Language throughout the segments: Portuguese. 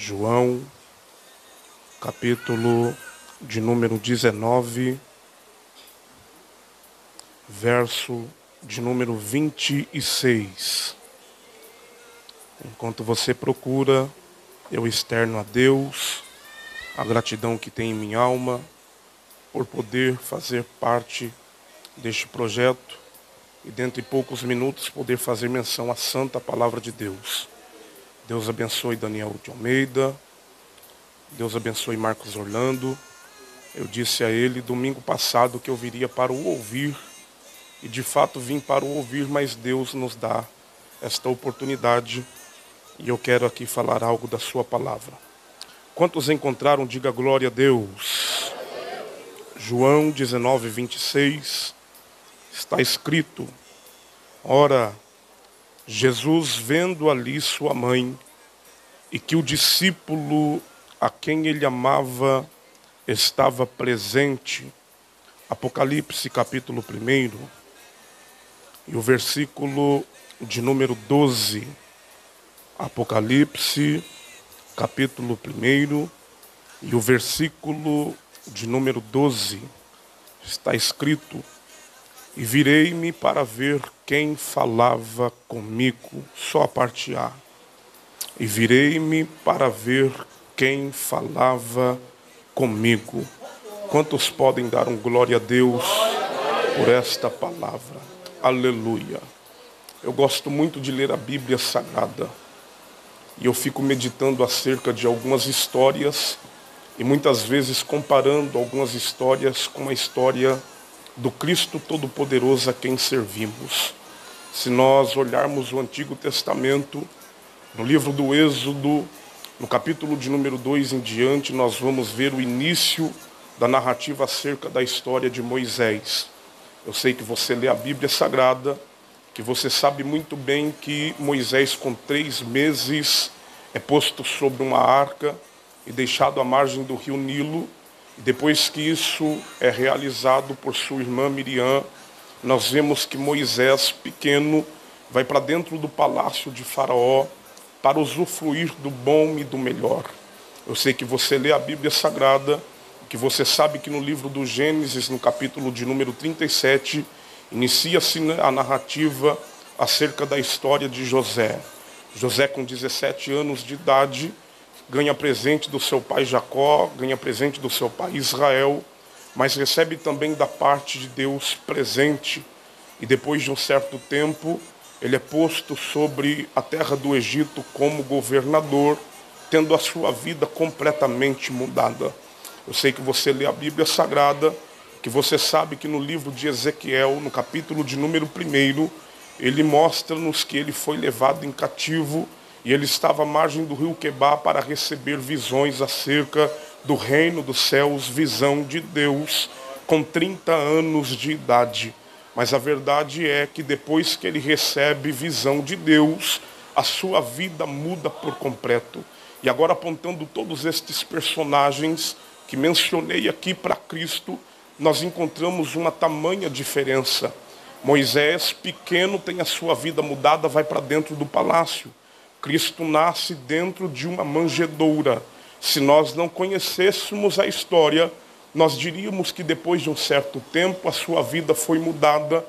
João, capítulo de número 19, verso de número 26. Enquanto você procura, eu externo a Deus a gratidão que tem em minha alma por poder fazer parte deste projeto e dentro de poucos minutos poder fazer menção à santa palavra de Deus. Deus abençoe Daniel de Almeida, Deus abençoe Marcos Orlando. Eu disse a ele domingo passado que eu viria para o ouvir, e de fato vim para o ouvir, mas Deus nos dá esta oportunidade e eu quero aqui falar algo da sua palavra. Quantos encontraram, diga glória a Deus. João 19, 26, está escrito: ora, Jesus, vendo ali sua mãe, e que o discípulo a quem ele amava estava presente, Apocalipse capítulo 1, e o versículo de número 12, Apocalipse capítulo 1, e o versículo de número 12, está escrito: e virei-me para ver quem falava comigo, só a parte A. E virei-me para ver quem falava comigo. Quantos podem dar um glória a Deus por esta palavra? Aleluia. Eu gosto muito de ler a Bíblia Sagrada. E eu fico meditando acerca de algumas histórias e muitas vezes comparando algumas histórias com a história do Cristo Todo-Poderoso a quem servimos. Se nós olharmos o Antigo Testamento, no livro do Êxodo, no capítulo de número 2 em diante, nós vamos ver o início da narrativa acerca da história de Moisés. Eu sei que você lê a Bíblia Sagrada, que você sabe muito bem que Moisés, com 3 meses, é posto sobre uma arca e deixado à margem do rio Nilo. Depois que isso é realizado por sua irmã Miriam, nós vemos que Moisés, pequeno, vai para dentro do palácio de Faraó para usufruir do bom e do melhor. Eu sei que você lê a Bíblia Sagrada, que você sabe que no livro do Gênesis, no capítulo de número 37, inicia-se a narrativa acerca da história de José. José, com 17 anos de idade, ganha presente do seu pai Jacó, ganha presente do seu pai Israel, mas recebe também da parte de Deus presente. E depois de um certo tempo, ele é posto sobre a terra do Egito como governador, tendo a sua vida completamente mudada. Eu sei que você lê a Bíblia Sagrada, que você sabe que no livro de Ezequiel, no capítulo de número 1, ele mostra-nos que ele foi levado em cativo e ele estava à margem do rio Quebar para receber visões acerca do reino dos céus, visão de Deus, com 30 anos de idade. Mas a verdade é que depois que ele recebe visão de Deus, a sua vida muda por completo. E agora, apontando todos estes personagens que mencionei aqui para Cristo, nós encontramos uma tamanha diferença. Moisés, pequeno, tem a sua vida mudada, vai para dentro do palácio. Cristo nasce dentro de uma manjedoura. Se nós não conhecêssemos a história, nós diríamos que depois de um certo tempo a sua vida foi mudada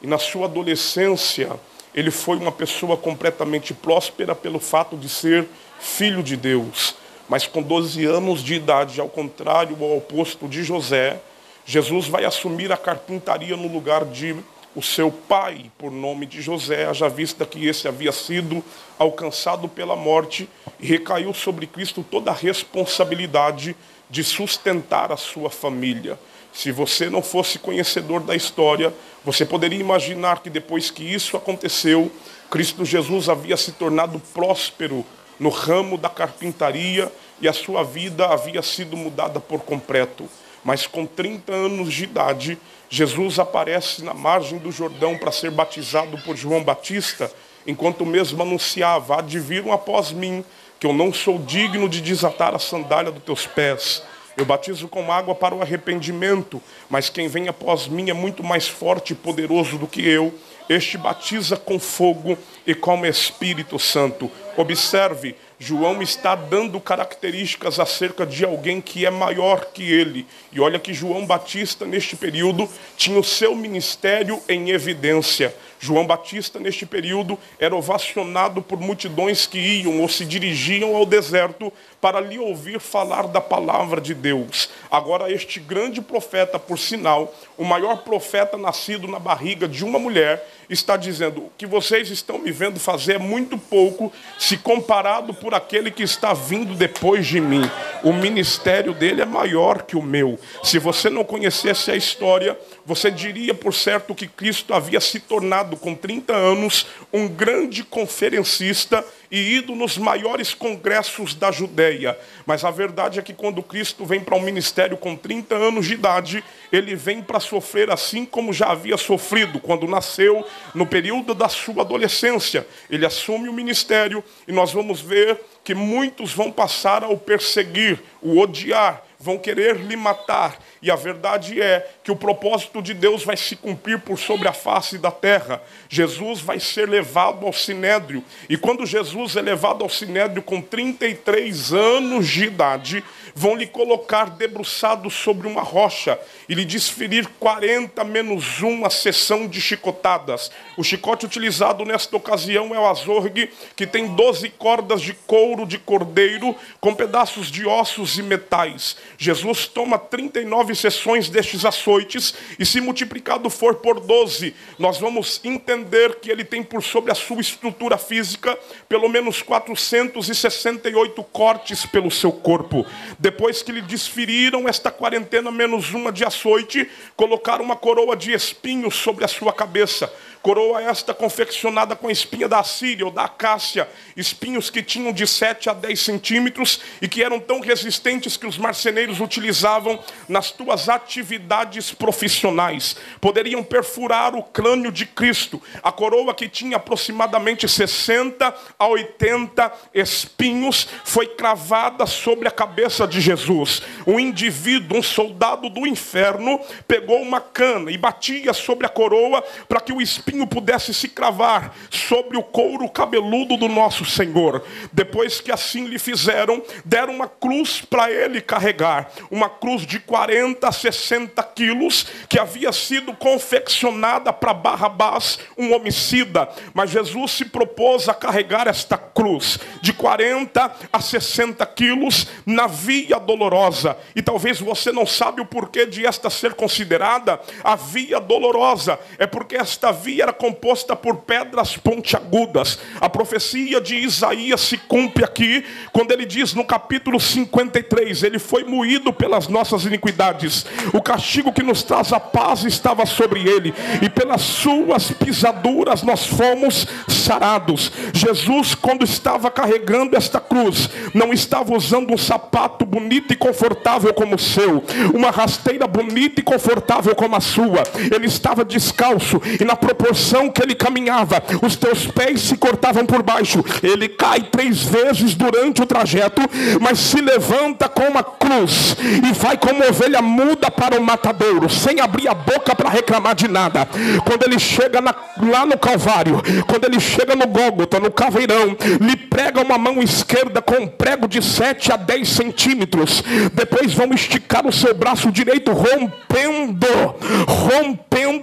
e na sua adolescência ele foi uma pessoa completamente próspera pelo fato de ser filho de Deus. Mas com 12 anos de idade, ao contrário, ao oposto de José, Jesus vai assumir a carpintaria no lugar de o seu pai, por nome de José, haja vista que esse havia sido alcançado pela morte, e recaiu sobre Cristo toda a responsabilidade de sustentar a sua família. Se você não fosse conhecedor da história, você poderia imaginar que depois que isso aconteceu, Cristo Jesus havia se tornado próspero no ramo da carpintaria e a sua vida havia sido mudada por completo. Mas com 30 anos de idade, Jesus aparece na margem do Jordão para ser batizado por João Batista, enquanto mesmo anunciava: há de vir um após mim, que eu não sou digno de desatar a sandália dos teus pés. Eu batizo com água para o arrependimento, mas quem vem após mim é muito mais forte e poderoso do que eu. Este batiza com fogo e com Espírito Santo. Observe, João está dando características acerca de alguém que é maior que ele. E olha que João Batista, neste período, tinha o seu ministério em evidência. João Batista, neste período, era ovacionado por multidões que iam ou se dirigiam ao deserto para lhe ouvir falar da palavra de Deus. Agora, este grande profeta, por sinal, o maior profeta nascido na barriga de uma mulher, está dizendo: o que vocês estão me vendo fazer é muito pouco se comparado por aquele que está vindo depois de mim. O ministério dele é maior que o meu. Se você não conhecesse a história, você diria por certo que Cristo havia se tornado com 30 anos um grande conferencista e ido nos maiores congressos da Judeia. Mas a verdade é que quando Cristo vem para um ministério com 30 anos de idade, ele vem para sofrer assim como já havia sofrido quando nasceu, no período da sua adolescência. Ele assume o ministério e nós vamos ver que muitos vão passar a o perseguir, o odiar, vão querer lhe matar. E a verdade é que o propósito de Deus vai se cumprir por sobre a face da terra. Jesus vai ser levado ao Sinédrio. E quando Jesus é levado ao Sinédrio com 33 anos de idade, vão lhe colocar debruçado sobre uma rocha e lhe desferir 40 menos 1 sessão de chicotadas. O chicote utilizado nesta ocasião é o azorgue, que tem 12 cordas de couro de cordeiro com pedaços de ossos e metais. Jesus toma 39 sessões destes açoites e, se multiplicado for por 12, nós vamos entender que ele tem por sobre a sua estrutura física pelo menos 468 cortes pelo seu corpo. Depois que lhe desferiram esta 40 menos 1 de açoite, colocaram uma coroa de espinhos sobre a sua cabeça. Coroa esta confeccionada com a espinha da Assíria ou da acácia, espinhos que tinham de 7 a 10 centímetros e que eram tão resistentes que os marceneiros utilizavam nas suas atividades profissionais. Poderiam perfurar o crânio de Cristo. A coroa, que tinha aproximadamente 60 a 80 espinhos, foi cravada sobre a cabeça de Jesus. Um indivíduo, um soldado do inferno, pegou uma cana e batia sobre a coroa para que o espinho pudesse se cravar sobre o couro cabeludo do nosso Senhor. Depois que assim lhe fizeram, deram uma cruz para ele carregar, uma cruz de 40 a 60 quilos, que havia sido confeccionada para Barrabás, um homicida. Mas Jesus se propôs a carregar esta cruz de 40 a 60 quilos na via dolorosa. E talvez você não sabe o porquê de esta ser considerada a via dolorosa. É porque esta via era composta por pedras pontiagudas. A profecia de Isaías se cumpre aqui, quando ele diz no capítulo 53, ele foi moído pelas nossas iniquidades, o castigo que nos traz a paz estava sobre ele, e pelas suas pisaduras nós fomos sarados. Jesus, quando estava carregando esta cruz, não estava usando um sapato bonito e confortável como o seu, uma rasteira bonita e confortável como a sua. Ele estava descalço, e na proporção que ele caminhava, os teus pés se cortavam por baixo. Ele cai 3 vezes durante o trajeto, mas se levanta com uma cruz e vai como ovelha muda para o matadouro, sem abrir a boca para reclamar de nada. Quando ele chega lá no Calvário, quando ele chega no Gólgota, no caveirão, lhe prega uma mão esquerda com um prego de 7 a 10 centímetros. Depois vão esticar o seu braço direito, rompendo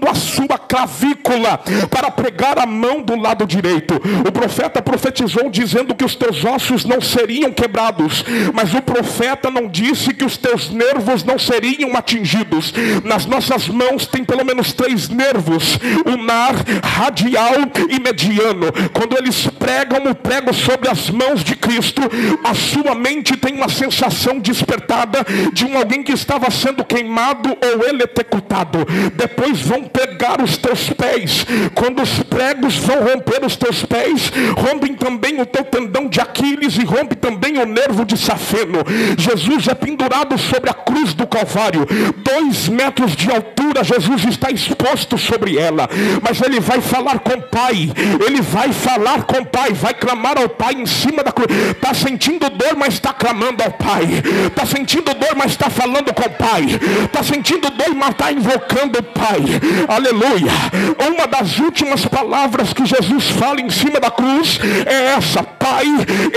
a sua clavícula, para pregar a mão do lado direito. O profeta profetizou dizendo que os teus ossos não seriam quebrados, mas o profeta não disse que os teus nervos não seriam atingidos. Nas nossas mãos tem pelo menos 3 nervos: ulnar, radial e mediano. Quando eles pregam o prego sobre as mãos de Cristo, a sua mente tem uma sensação despertada de alguém que estava sendo queimado ou eletrocutado. Depois vão pegar os teus pés quando os pregos vão romper os teus pés, rompem também o teu tendão de Aquiles e rompe também o nervo de safeno. Jesus é pendurado sobre a cruz do Calvário, 2 metros de altura, Jesus está exposto sobre ela, mas ele vai falar com o Pai, ele vai falar com o Pai, vai clamar ao Pai em cima da cruz. Está sentindo dor, mas está clamando ao Pai. Está sentindo dor, mas está falando com o Pai. Está sentindo dor, mas está invocando o Pai. Aleluia. Uma das últimas palavras que Jesus fala em cima da cruz é essa: Pai,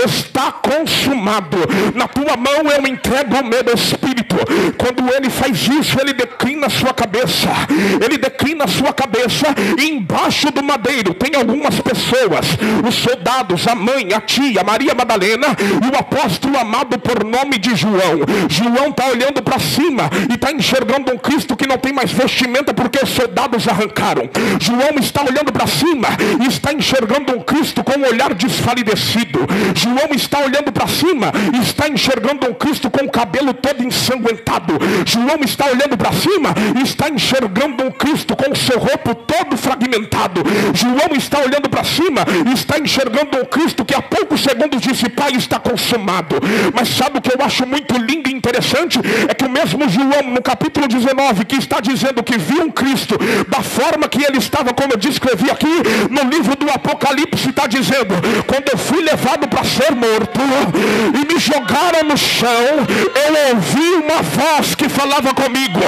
está consumado. Na tua mão eu entrego o meu espírito. Quando ele faz isso, ele declina a sua cabeça. Ele declina a sua cabeça, e embaixo do madeiro tem algumas pessoas, os soldados, a mãe, a tia, Maria Madalena e o apóstolo amado por nome de João. João está olhando para cima e está enxergando um Cristo que não tem mais vestimenta porque os soldados arrancaram. João está olhando para cima e está enxergando um Cristo com um olhar desfalecido. João está olhando para cima e está enxergando um Cristo com o cabelo todo ensanguentado. João está olhando para cima e está enxergando um Cristo com o seu rosto todo fragmentado. João está olhando para cima e está enxergando um Cristo que há poucos segundos disse: Pai, está consumado. Mas sabe o que eu acho muito lindo e interessante? É que o mesmo João, no capítulo 19, que está dizendo que viu um Cristo da forma que ele estava, como eu descrevi aqui, no livro do Apocalipse está dizendo: quando eu fui levado para ser morto e me jogaram no chão, eu ouvi uma voz que falava comigo,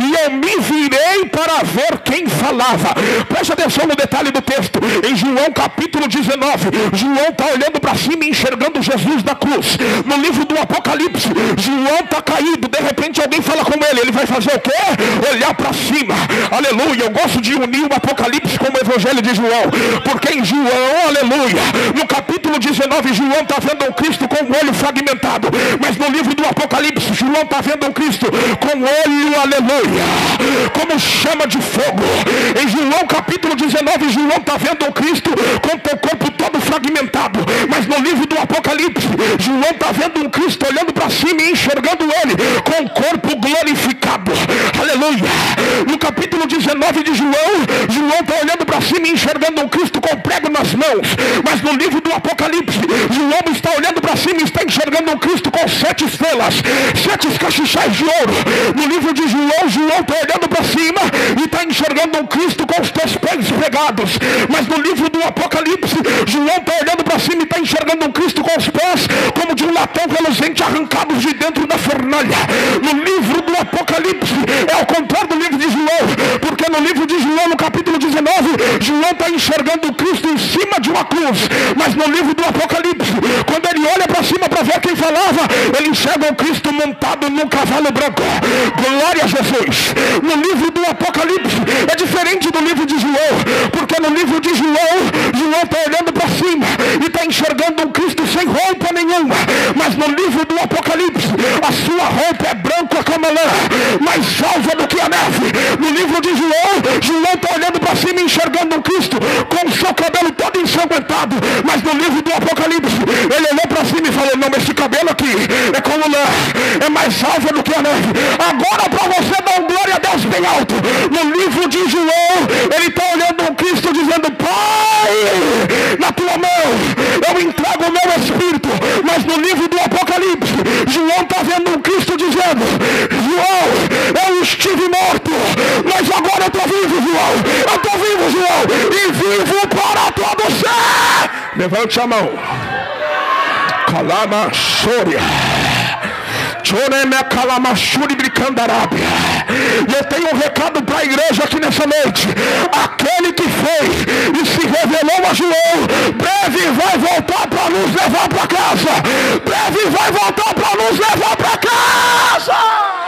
e eu me virei para ver quem falava. Preste atenção no detalhe do texto. Em João capítulo 19, João está olhando para cima e enxergando Jesus da cruz. No livro do Apocalipse, João está caído, de repente alguém fala com ele, ele vai fazer o quê? Olhar para cima. Aleluia. Eu gosto de unir o Apocalipse com o Evangelho de João, porque em João, aleluia, no capítulo 19, João está vendo um Cristo com o olho fragmentado, mas no livro do Apocalipse, João está vendo um Cristo com o olho, aleluia, como chama de fogo. Em João capítulo 19, João está vendo um Cristo com o corpo todo fragmentado, mas no livro do Apocalipse, João está vendo um Cristo olhando para cima e enxergando ele com o corpo glorificado. Aleluia. No capítulo 19 de João, João está olhando para cima e enxergando um Cristo com prego nas mãos, mas no livro do Apocalipse, João está olhando para cima e está enxergando um Cristo com 7 estrelas, 7 cachichais de ouro. No livro de João, João está olhando para cima e está enxergando um Cristo com os 3 pés pregados, mas no livro do Apocalipse, João está olhando para cima e está enxergando um Cristo com os pés como de um latão reluzente arrancados de dentro da fornalha. No livro do Apocalipse é ao contrário do livro de João, porque no livro de João, no capítulo 19, João está enxergando o Cristo em cima de uma cruz, mas no livro do Apocalipse, quando ele olha para cima para ver quem falava, ele enxerga um Cristo montado num cavalo branco. Glória a Jesus. No livro do Apocalipse é diferente do livro de João, porque no livro de João, João está olhando para cima e está enxergando um Cristo sem roupa nenhuma, mas no livro do Apocalipse, a sua roupa é branca como a lã, mais alva do que a neve. No livro de João, João está olhando para cima e enxergando um Cristo com o seu cabelo todo ensanguentado, mas no livro do Apocalipse, ele olhou para cima e falou: não, esse cabelo aqui é como lã, é mais alva do que a neve. Agora, para você dar glória a Deus bem alto, no livro de João, ele está olhando um Cristo dizendo: Pai, na tua mão eu entrego o meu espírito. Mas no livro do Apocalipse, João está vendo um Cristo dizendo: João, eu estive morto, mas agora eu estou vivo, João. Eu estou vivo, João, e vivo para todo ser. Levante a mão. Calama Sória. E eu tenho um recado para a igreja aqui nessa noite. Aquele que foi e se revelou a João, breve vai voltar para nos levar para casa. Breve vai voltar para nos levar para casa.